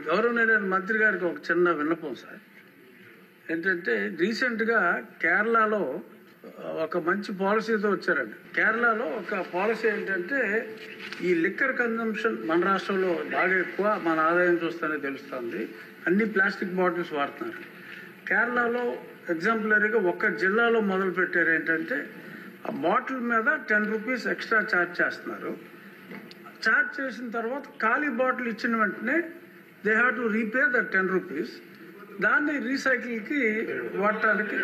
గౌరవనీయ మంత్రి గారికి ఒక చిన్న విన్నపం సార్. ఏంటంటే రీసెంట్గా కేరళలో ఒక మంచి పాలసీతో వచ్చారండి. కేరళలో ఒక పాలసీ ఏంటంటే ఈ లిక్కర్ కన్జంప్షన్ మన రాష్ట్రంలో బాగా ఎక్కువ, మన ఆదాయం చూస్తేనే తెలుస్తుంది. అన్ని ప్లాస్టిక్ బాటిల్స్ వాడుతున్నారు. కేరళలో ఎగ్జాంపులరీగా ఒక్క జిల్లాలో మొదలు పెట్టారు. ఏంటంటే ఆ బాటిల్ మీద 10 రూపీస్ ఎక్స్ట్రా ఛార్జ్ చేస్తున్నారు. ఛార్జ్ చేసిన తర్వాత ఖాళీ బాటిల్ ఇచ్చిన వెంటనే they have to repay the 10 rupees. దాన్ని రీసైకిల్కి వాడటానికి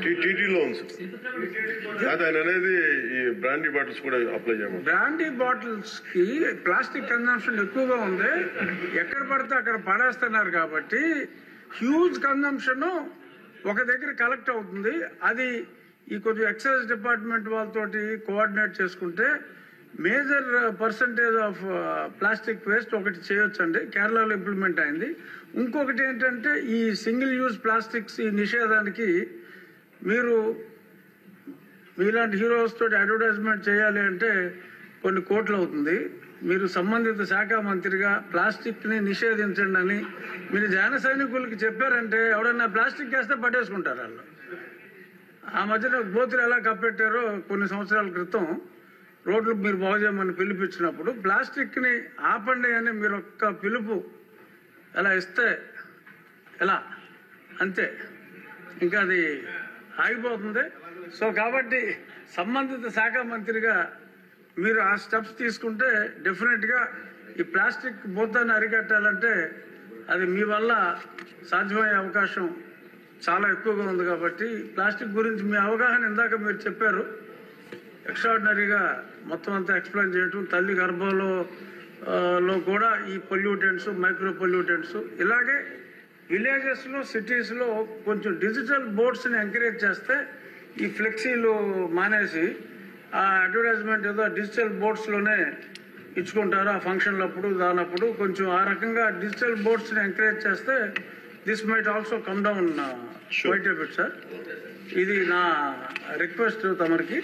టీటీలో అనేది ఈ బ్రాండీ బాటిల్స్ కూడా అప్లై చేయమని. బ్రాండీ బాటిల్స్కి ప్లాస్టిక్ కన్జంప్షన్ ఎక్కువగా ఉంది. ఎక్కడ పడితే అక్కడ పడేస్తున్నారు కాబట్టి హ్యూజ్ కన్జంప్షన్ ఒక దగ్గర కలెక్ట్ అవుతుంది. అది ఈ కొంచెం ఎక్సైజ్ డిపార్ట్మెంట్ వాళ్ళతోటి కోఆర్డినేట్ చేసుకుంటే major percentage of plastic waste ఒకటి చేయొచ్చండి. కేరళలో ఇంప్లిమెంట్ అయింది. ఇంకొకటి ఏంటంటే ఈ సింగిల్ యూజ్ ప్లాస్టిక్స్ ఈ నిషేధానికి మీరు మీలాంటి హీరోస్ తోటి అడ్వర్టైజ్మెంట్ చేయాలి అంటే కొన్ని కోట్లు అవుతుంది. మీరు సంబంధిత శాఖ మంత్రిగా ప్లాస్టిక్ని నిషేధించండి అని మీరు జన సైనికులకి చెప్పారంటే ఎవడన్నా ప్లాస్టిక్ వేస్తే పట్టేసుకుంటారు వాళ్ళు. ఆ మధ్యన గోతులు ఎలా కప్పెట్టారో కొన్ని సంవత్సరాల క్రితం రోడ్లు మీరు బాగు చేయమని పిలిపించినప్పుడు ప్లాస్టిక్ని ఆపండి అని మీరు ఒక్క పిలుపు ఎలా ఇస్తే ఎలా అంతే, ఇంకా అది ఆగిపోతుంది. సో కాబట్టి సంబంధిత శాఖ మంత్రిగా మీరు ఆ స్టెప్స్ తీసుకుంటే డెఫినెట్గా ఈ ప్లాస్టిక్ బోతాన్ని అరికట్టాలంటే అది మీ వల్ల సాధ్యమయ్యే అవకాశం చాలా ఎక్కువగా ఉంది. కాబట్టి ప్లాస్టిక్ గురించి మీ అవగాహన ఇందాక మీరు చెప్పారు. ఎక్స్ట్రాడినరీగా మొత్తం అంతా ఎక్స్ప్లెయిన్ చేయటం, తల్లి గర్భంలో కూడా ఈ పొల్యూటెంట్స్, మైక్రో పొల్యూటెంట్స్, ఇలాగే విలేజెస్లో సిటీస్లో కొంచెం డిజిటల్ బోర్డ్స్ని ఎంకరేజ్ చేస్తే ఈ ఫ్లెక్సీలు మానేసి ఆ అడ్వర్టైజ్మెంట్ ఏదో డిజిటల్ బోర్డ్స్లోనే ఇచ్చుకుంటారు ఆ ఫంక్షన్లప్పుడు దానప్పుడు. కొంచెం ఆ రకంగా డిజిటల్ బోర్డ్స్ని ఎంకరేజ్ చేస్తే this might also come down quite a bit sir. ఇది నా రిక్వెస్ట్ తమరికి.